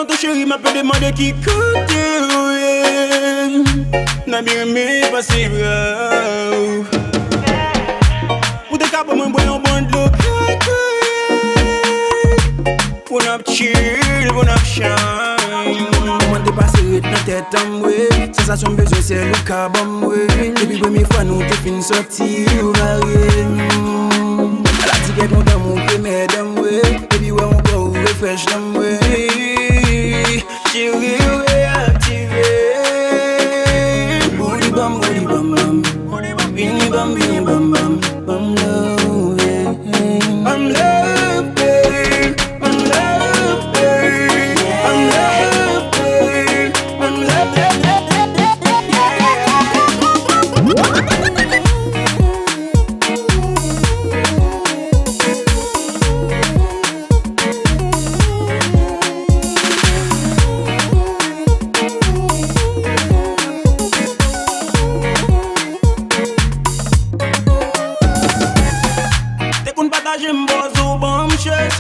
non ton chéri m'a pas demandé qui côté. N'a bien aimé passer là. Ou t'es capable de boire un bon de l'eau. Pour n'a chill, pour n'a shine. Moi t'es passé dans tête en moi. Sensation besoin c'est le carbone moi. Depuis première fois nous t'es fin sorti ou varié. La tique est content mon premier dame ouais. Baby ouais on go refresh dame ouais. Chérie ouais activé. Booty bam bam. Bini bam bam. Bam love yeah. I'm love babe. I'm love babe. I'm love babe. I'm love babe.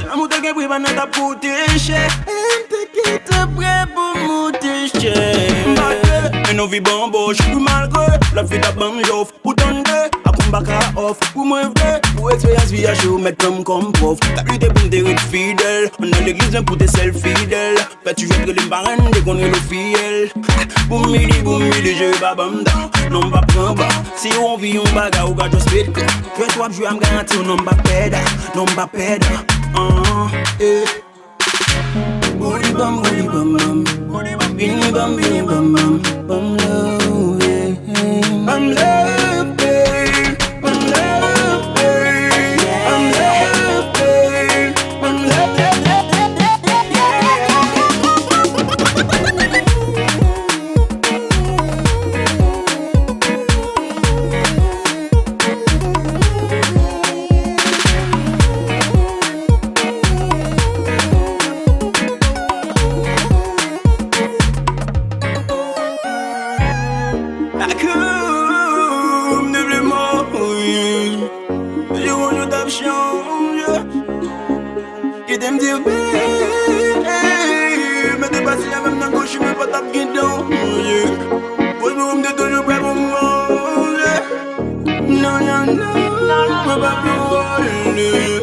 L'amour te gen priva nan ta protéger. Te ki te prêt pour m'outéger. Mais non vi bamboche. Ou malgré la vie ta bam j'offre. Ou tande a combat ka off. Ou moi vrai. Ou expérience vie à chaud mettre comme prof. T'as lu des bons des rites fidèles. On a l'église pour tes self fidèles. Fait tu joues les parents dès qu'on est le fidèle. Boum midi je vais pas bam down. Non pas prendre bas. Si on vit on baga ou gars just speed. Que toi je am garanti non pas perdre. Non pas perdre. Booty bam bam. Bini bam bam. Bam love yeah. I'm love babe. I'm love babe. I'm love babe. I'm love babe. Comme de bleu mort, je vois je change. Je t'aime dire mais t'es passé la même dans gauche, mais pas ta guidon. Pour nous, t'es toujours prêt pour moi. Non, pas plus.